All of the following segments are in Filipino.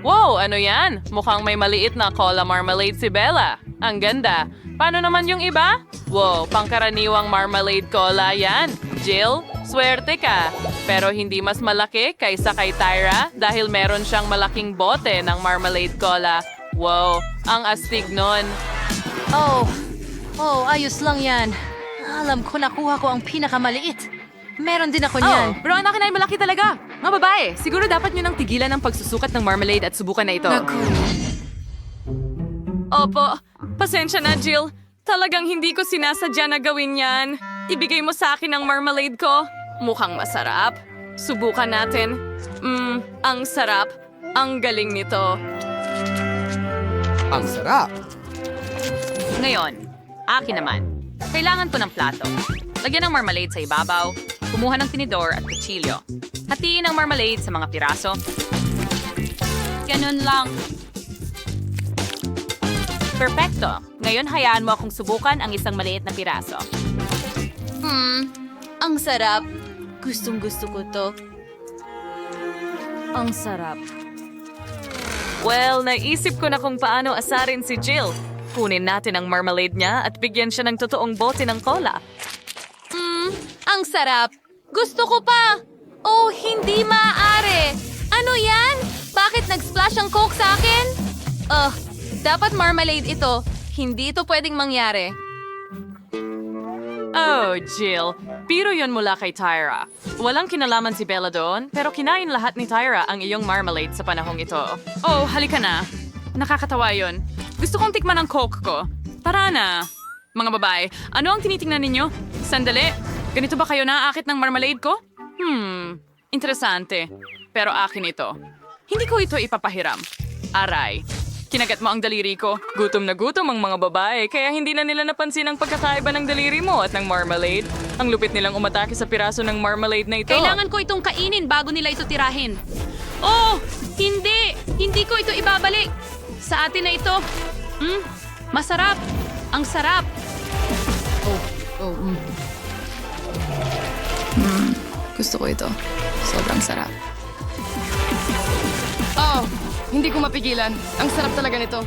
Wow, ano yan? Mukhang may maliit na cola marmalade si Bella. Ang ganda. Paano naman yung iba? Wow, pangkaraniwang marmalade cola yan. Jill, swerte ka. Pero hindi mas malaki kaysa kay Tyra dahil meron siyang malaking bote ng marmalade cola. Wow, ang astig nun. Ayos lang yan. Alam ko nakuha ko ang pinakamaliit. Meron din ako niyan. Pero ang akin ay malaki talaga. Mga babae, siguro dapat nyo nang tigilan ang pagsusukat ng marmalade at subukan na ito. Opo, pasensya na, Jill. Talagang hindi ko sinasadya na gawin yan. Ibigay mo sa akin ang marmalade ko. Mukhang masarap. Subukan natin. Ang sarap. Ang galing nito. Ang sarap. Ngayon, akin naman. Kailangan ko ng plato. Lagyan ng marmalade sa ibabaw, kumuha ng tinidor at kutsilyo. Hatiin ang marmalade sa mga piraso. Ganun lang. Perfecto. Ngayon hayaan mo akong subukan ang isang maliit na piraso. Ang sarap. Gustong-gusto ko to. Ang sarap. Well, naisip ko na kung paano asarin si Jill. Kunin natin ang marmalade niya at bigyan siya ng totoong bote ng cola. Ang sarap. Gusto ko pa. Oh, hindi maaari. Ano yan? Bakit nag-splash ang Coke sa akin? Dapat marmalade ito. Hindi ito pwedeng mangyari. Oh, Jill. Biro yon mula kay Tyra. Walang kinalaman si Bella doon, pero kinain lahat ni Tyra ang iyong marmalade sa panahong ito. Oh, halika na. Nakakatawa yon. Gusto kong tikman ang Coke ko. Tara na. Mga babae, ano ang tinitingnan ninyo? Sandali. Ganito ba kayo naaakit ng marmalade ko? Interesante. Pero akin ito. Hindi ko ito ipapahiram. Aray. Kinagat mo ang daliri ko. Gutom na gutom ang mga babae, kaya hindi na nila napansin ang pagkakaiba ng daliri mo at ng marmalade. Ang lupit nilang umatake sa piraso ng marmalade na ito. Kailangan ko itong kainin bago nila ito tirahin. Oh, hindi! Hindi ko ito ibabalik. Sa atin na ito. Masarap. Ang sarap. Gusto ko ito. Sobrang sarap. Hindi ko mapigilan. Ang sarap talaga nito.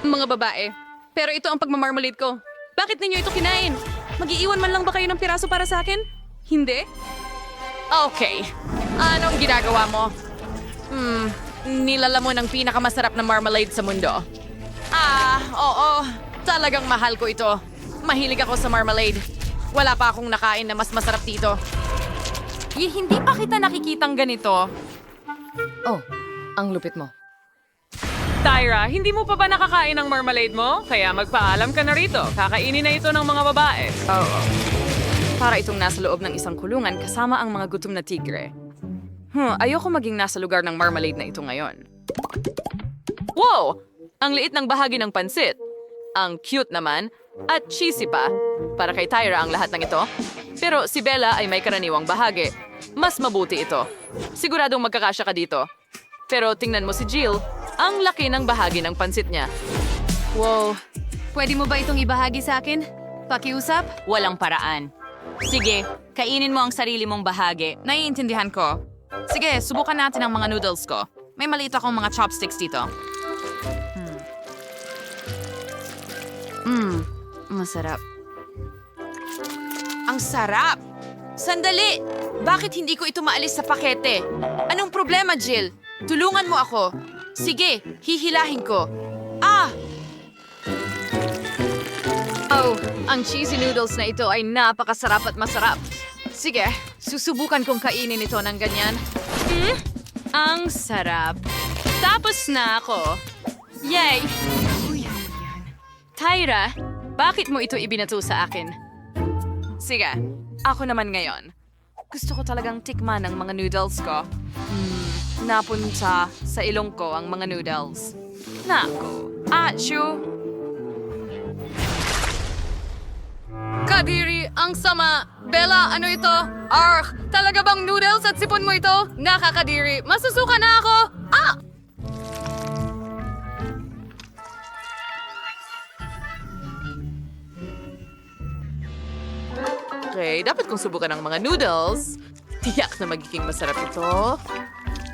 Mga babae. Pero ito ang pagmamarmalade ko. Bakit ninyo ito kinain? Mag-iiwan man lang ba kayo ng piraso para sa akin? Hindi? Okay. Anong ginagawa mo? Nilalamon ang pinakamasarap na marmalade sa mundo. Oo. Talagang mahal ko ito. Mahilig ako sa marmalade. Wala pa akong nakain na mas masarap dito. Hindi pa kita nakikitang ganito. Ang lupit mo. Tyra, hindi mo pa ba nakakain ng marmalade mo? Kaya magpaalam ka na rito. Kakainin na ito ng mga babae. Oo. Para itong nasa loob ng isang kulungan kasama ang mga gutom na tigre. Ayoko maging nasa lugar ng marmalade na ito ngayon. Wow! Ang liit ng bahagi ng pansit. Ang cute naman. At cheesy pa. Para kay Tyra ang lahat ng ito. Pero si Bella ay may karaniwang bahagi. Mas mabuti ito. Siguradong magkakasya ka dito. Pero tingnan mo si Jill. Ang laki ng bahagi ng pansit niya. Wow. Pwede mo ba itong ibahagi sa akin? Pakiusap? Walang paraan. Sige, kainin mo ang sarili mong bahagi. Naiintindihan ko. Sige, subukan natin ang mga noodles ko. May maliit akong mga chopsticks dito. Masarap. Ang sarap! Sandali! Bakit hindi ko ito maalis sa pakete? Anong problema, Jill? Tulungan mo ako. Sige, hihilahin ko. Ang cheesy noodles na ito ay napakasarap at masarap. Sige, susubukan kong kainin ito ng ganyan. Ang sarap. Tapos na ako. Yay! Tyra, bakit mo ito ibinato sa akin? Sige, ako naman ngayon. Gusto ko talagang tikman ang mga noodles ko. Napunta sa ilong ko ang mga noodles. Naku, achoo! Kadiri, ang sama! Bella, ano ito? Talaga bang noodles at sipon mo ito? Nakakadiri, masusuka na ako! Okay, dapat kong subukan ang mga noodles. Tiyak na magiging masarap ito.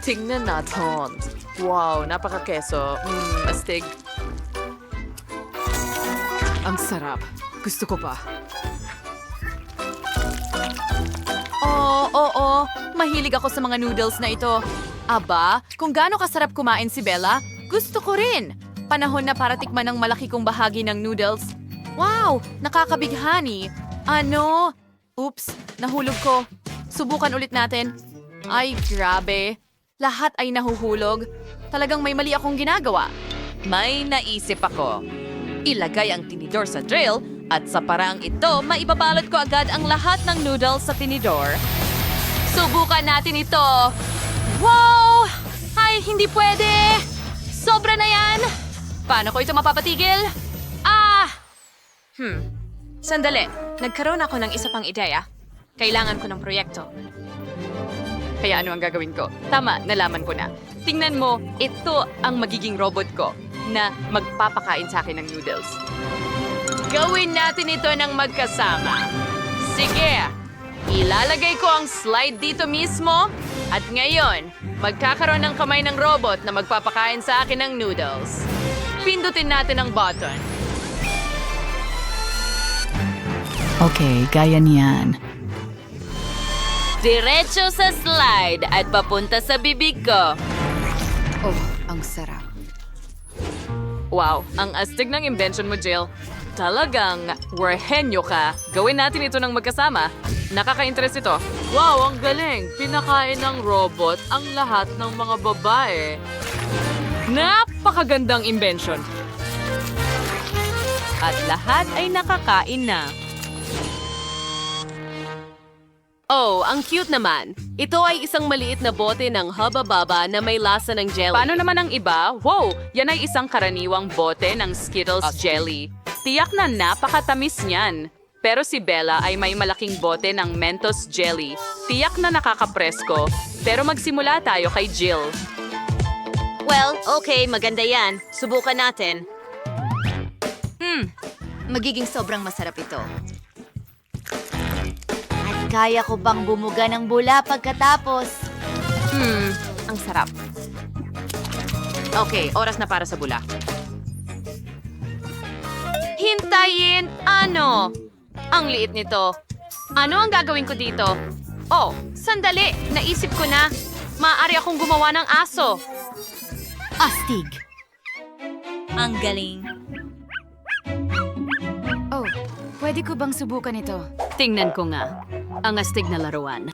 Tingnan natin. Wow, napaka-keso. Astig. Ang sarap. Gusto ko pa. Oo. Mahilig ako sa mga noodles na ito. Aba, kung gaano kasarap kumain si Bella, gusto ko rin. Panahon na para tikman ang malaki kong bahagi ng noodles. Wow, nakakabighani. Ano? Oops, nahulog ko. Subukan ulit natin. Ay, grabe. Lahat ay nahuhulog. Talagang may mali akong ginagawa. May naisip ako. Ilagay ang tinidor sa drill at sa paraang ito, maibabalot ko agad ang lahat ng noodles sa tinidor. Subukan natin ito. Wow! Ay, hindi pwede. Sobra na yan. Paano ko ito mapapatigil? Sandali, nagkaroon ako ng isa pang ideya. Kailangan ko ng proyekto. Kaya ano ang gagawin ko? Tama, nalaman ko na. Tingnan mo, ito ang magiging robot ko na magpapakain sa akin ng noodles. Gawin natin ito ng magkasama. Sige, ilalagay ko ang slide dito mismo at ngayon, magkakaroon ng kamay ng robot na magpapakain sa akin ng noodles. Pindutin natin ang button. Okay, gaya niyan. Diretso sa slide at papunta sa bibig ko. Oh, ang sarap. Wow, ang astig ng invention mo, Jill. Talagang henyo ka. Gawin natin ito ng magkasama. Nakaka-interest ito. Wow, ang galing. Pinakain ng robot ang lahat ng mga babae. Napakagandang invention. At lahat ay nakakain na. Oh, ang cute naman. Ito ay isang maliit na bote ng Hubba Bubba na may lasa ng jelly. Paano naman ang iba? Wow, yan ay isang karaniwang bote ng Skittles jelly. Tiyak na napakatamis niyan. Pero si Bella ay may malaking bote ng Mentos jelly. Tiyak na nakakapresko. Pero magsimula tayo kay Jill. Well, okay, maganda yan. Subukan natin. Magiging sobrang masarap ito. At kaya ko bang bumuga ng bula pagkatapos? Ang sarap. Okay, oras na para sa bula. Hintayin! Ano? Ang liit nito. Ano ang gagawin ko dito? Oh, sandali! Naisip ko na. Maaari akong gumawa ng aso. Astig. Ang galing. Oh, pwede ko bang subukan ito? Tingnan ko nga. Ang astig na laruan.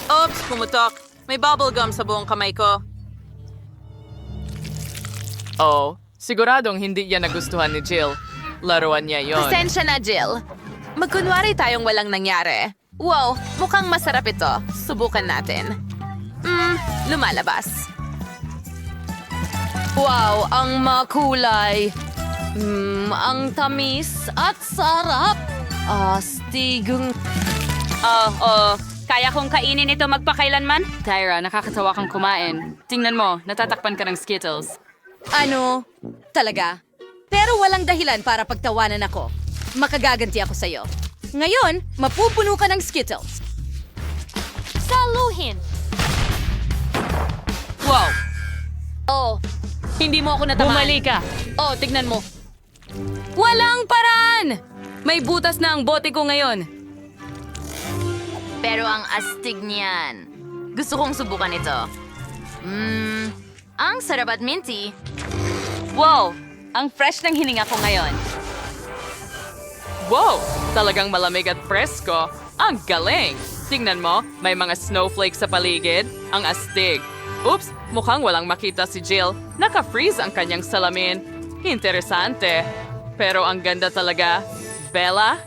Oops, pumutok. May bubblegum sa buong kamay ko. Oh, siguradong hindi yan nagustuhan ni Jill. Laruan niya yon. Pasensya na, Jill. Magkunwari tayong walang nangyari. Wow, mukhang masarap ito. Subukan natin. Lumalabas. Wow, ang makulay. Ang tamis at sarap. Astigong... Kaya kong kainin ito magpakailanman? Tyra, nakakatawa kang kumain. Tingnan mo, natatakpan ka ng Skittles. Ano? Talaga? Pero walang dahilan para pagtawanan ako. Makagaganti ako sa'yo. Ngayon, mapupuno ka ng Skittles. Saluhin! Wow! Oh, hindi mo ako natamaan. Bumali ka! Oh, tignan mo. Walang paraan! May butas na ang bote ko ngayon. Pero ang astig niyan. Gusto kong subukan ito. Ang sarap at minty. Wow! Ang fresh ng hininga ko ngayon. Wow! Talagang malamig at presko. Ang galing! Tingnan mo, may mga snowflakes sa paligid. Ang astig. Oops! Mukhang walang makita si Jill. Naka-freeze ang kanyang salamin. Interesante. Pero ang ganda talaga. Bella,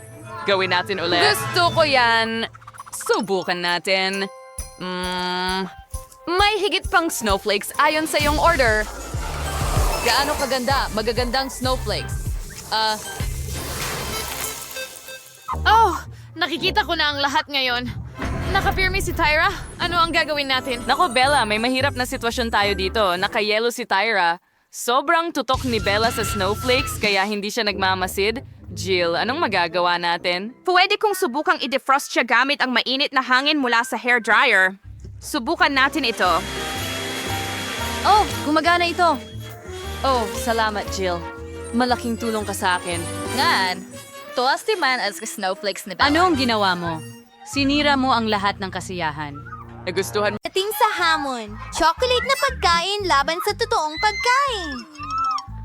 gawin natin ulit. Gusto ko yan. Subukan natin. May higit pang snowflakes ayon sa iyong order. Gaano kaganda? Magagandang snowflakes. Oh, nakikita ko na ang lahat ngayon. Nakapirmi si Tyra. Ano ang gagawin natin? Nako Bella, may mahirap na sitwasyon tayo dito. Nakayelo si Tyra. Sobrang tutok ni Bella sa snowflakes kaya hindi siya nagmamasid. Jill, anong magagawa natin? Pwede kong subukang i-defrost siya gamit ang mainit na hangin mula sa hairdryer. Subukan natin ito. Oh, gumagana ito. Oh, salamat, Jill. Malaking tulong ka sa akin. Ngan, tuwas man as snowflakes na ba? Ano ang ginawa mo? Sinira mo ang lahat ng kasiyahan. Nagustuhan Dating sa hamon, chocolate na pagkain laban sa totoong pagkain.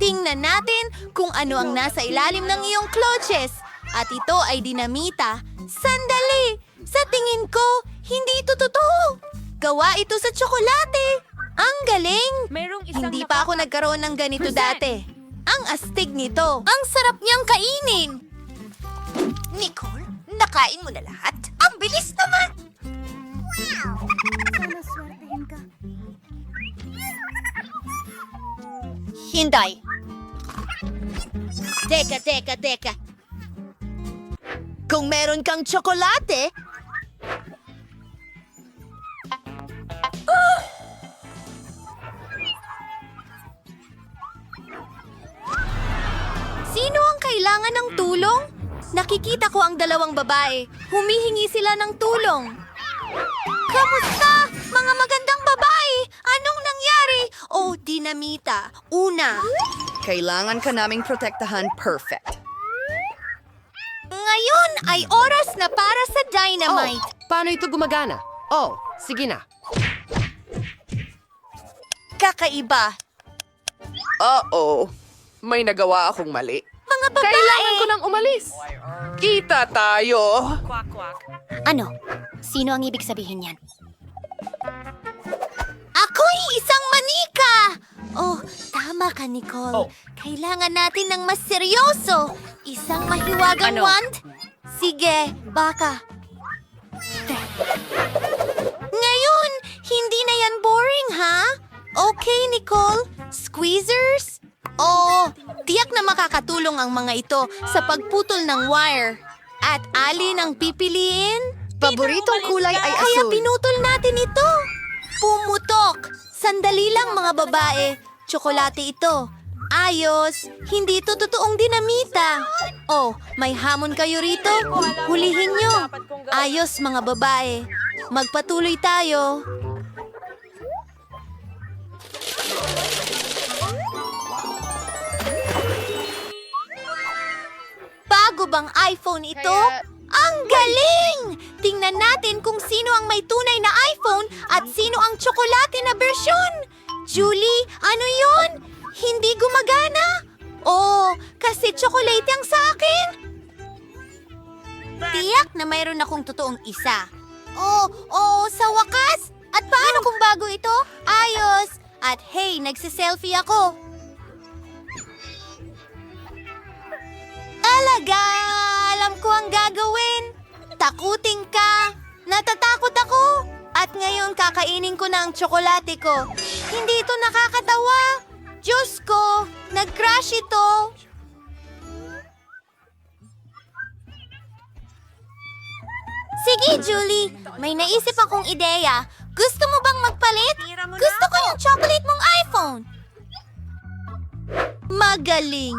Tingnan natin kung ano ang nasa ilalim ng iyong clutches. At ito ay dinamita. Sandali! Sa tingin ko, hindi ito totoo. Gawa ito sa tsokolate. Ang galing! Hindi pa ako nagkaroon ng ganito dati. Ang astig nito. Ang sarap niyang kainin. Nicole, nakain mo na lahat? Ang bilis naman! Wow! Sana swertehin ka. Hinday. Teka. Kung meron kang tsokolate, sino ang kailangan ng tulong? Nakikita ko ang dalawang babae. Humihingi sila ng tulong. Kamusta, mga magandang babae? Anong nangyari? Oh, dinamita. Una. Kailangan ka naming protektahan perfect. Ngayon ay oras na para sa dynamite. Paano ito gumagana? Oh, sige na. Kakaiba. May nagawa akong mali. Mga babae. Kailangan ko nang umalis. Kita tayo! Ano? Sino ang ibig sabihin yan? Ako'y isang manika! Oh, tama ka, Nicole. Kailangan natin ng mas seryoso. Isang mahiwagang wand? Sige, baka. Ngayon, hindi na yan boring, ha? Okay, Nicole. Squeezers? Oo, tiyak na makakatulong ang mga ito sa pagputol ng wire. At alin ang pipiliin? Paboritong kulay ay Kaya asul. pinutol natin ito. Pumutok. Sandali lang, mga babae. Tsokolate ito. Ayos. Hindi ito totoong dinamita. Oh, may hamon kayo rito? Hulihin nyo. Ayos, mga babae. Magpatuloy tayo. Bago bang iPhone ito? Ang galing! Tingnan natin kung sino ang may tunay na iPhone at sino ang tsokolate na bersyon. Julie, ano yon? Hindi gumagana? Oh, kasi tsokolate ang sa akin. Tiyak na mayroon akong totoong isa. Oh, sa wakas? At paano kung bago ito? Ayos! At hey, nagsiselfie ako. Alaga! Alam ko ang gagawin. Takutin ka. Natatakot ako. At ngayon kakainin ko na ang tsokolate ko. Hindi ito nakakatawa. Diyos ko, nag-crash ito. Sige, Julie. May naisip akong ideya. Gusto mo bang magpalit? Gusto ko yung chocolate mong iPhone. Magaling.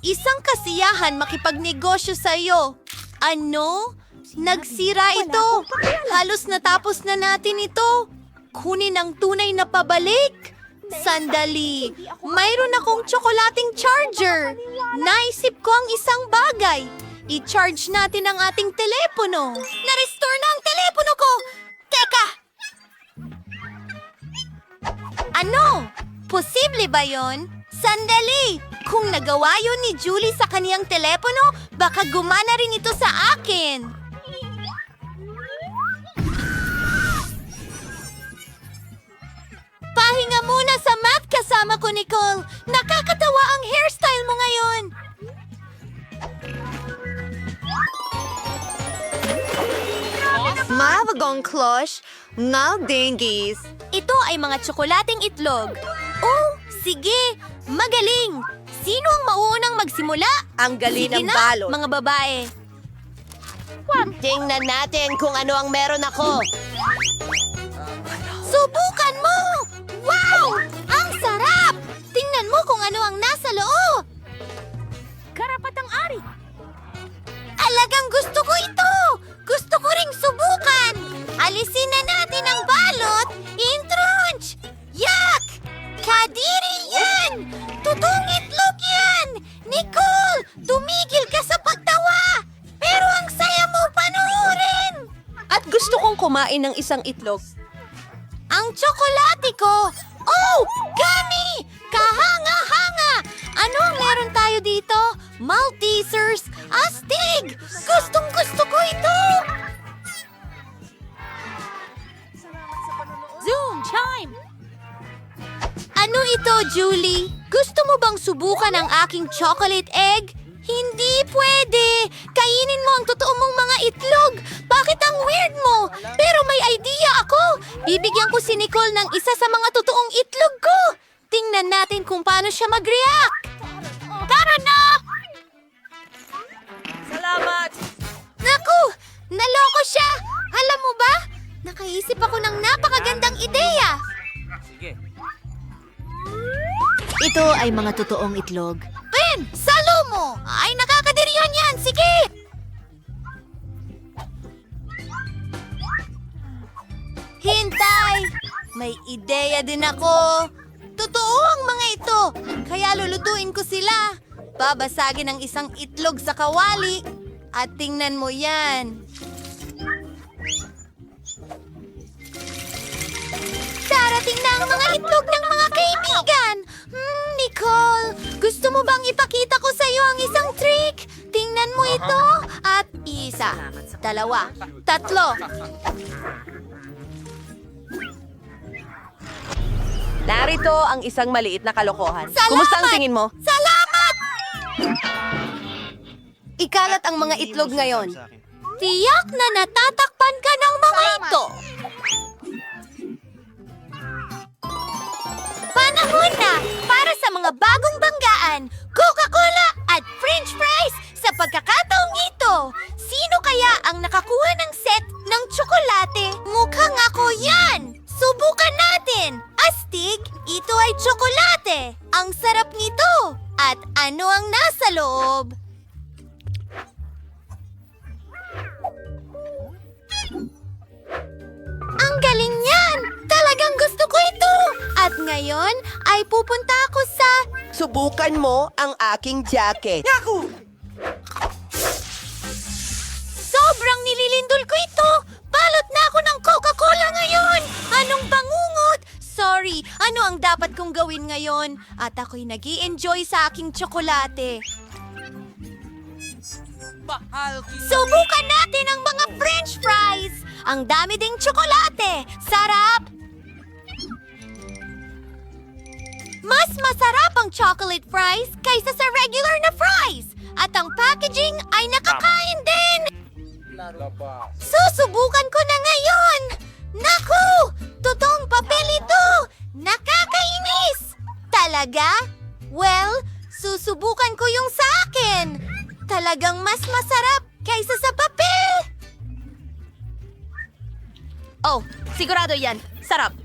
Isang kasiyahan makipagnegosyo sa'yo. Ano? Nagsira ito. Halos natapos na natin ito. Kunin ang tunay na pabalik. Sandali. Mayroon akong tsokolating charger. Naisip ko ang isang bagay. I-charge natin ang ating telepono. Na-restore na ang telepono ko. Teka! Ano? Posible ba yon? Sandali! Kung nagawa yun ni Julie sa kaniyang telepono, baka gumana rin ito sa akin. Pahinga muna sa math kasama ko, Nicole. Nakakatawa ang hairstyle mo ngayon. Mavagong klosh, ngal dingies. Ito ay mga tsokolating itlog. Oh, sige. Magaling. Sino ang mauunang magsimula? Ang galing Sige ng na, balot. mga babae. Tingnan natin kung ano ang meron ako. Subukan mo! Wow! Ang sarap! Tingnan mo kung ano ang nasa loob. Karapatang-ari. Alagang gusto ko ito! Gusto ko ring subukan! Alisin na natin ang balot Kadiri yan! Totoong itlog yan! Nicole, tumigil ka sa pagtawa! Pero ang saya mo panoorin! At gusto kong kumain ng isang itlog. Ang tsokolate ko! Oh! Gummy! Kahanga-hanga! Ano ang meron tayo dito? Maltesers! Astig! Gustong-gusto ko ito! Zoom chime! Ano ito, Julie? Gusto mo bang subukan ang aking chocolate egg? Hindi pwede! Kainin mo ang totoo mong mga itlog! Bakit ang weird mo? Pero may idea ako! Bibigyan ko si Nicole ng isa sa mga totoong itlog ko! Tingnan natin kung paano siya mag-react! Tara na! Salamat! Naku! Naloko siya! Alam mo ba? Nakaisip ako ng napakagandang ideya! Ito ay mga totoong itlog. Ben! Salo mo! Ay, nakakadirihan yan! Sige! Hintay! May ideya din ako. Totoo ang mga ito. Kaya lulutuin ko sila. Babasagin ang isang itlog sa kawali. At tingnan mo yan. Darating na ang mga itlog ng mga kaibigan. Nicole, gusto mo bang ipakita ko sa iyo ang isang trick? Tingnan mo ito. At isa, dalawa, tatlo. Narito ang isang maliit na kalokohan. Salamat! Kumusta ang tingin mo? Salamat! Ikalat ang mga itlog ngayon. Tiyak na natatakpan ka ng mga ito. Panahon na para sa mga bagong banggaan, Coca-Cola at French fries sa pagkakataong ito. Sino kaya ang nakakuha ng set ng tsokolate? Mukhang ako yan! Subukan natin! Astig, ito ay tsokolate. Ang sarap nito. At ano ang nasa loob? Ang galing niyan! Talagang gusto ko ito! At ngayon ay pupunta ako sa... Subukan mo ang aking jacket. Sobrang nililindol ko ito! Balot na ako ng Coca-Cola ngayon! Anong bangungot? Sorry, ano ang dapat kong gawin ngayon? At ako'y nag-i-enjoy sa aking tsokolate. Subukan natin ang mga French fries! Ang dami ding tsokolate! Sarap! Mas masarap ang chocolate fries kaysa sa regular na fries! At ang packaging ay nakakain din! Susubukan ko na ngayon! Naku! Totoong papel ito! Nakakainis! Talaga? Well, susubukan ko yung sa akin! Talagang mas masarap kaysa sa papel! Oh, sigurado yan. Sarap.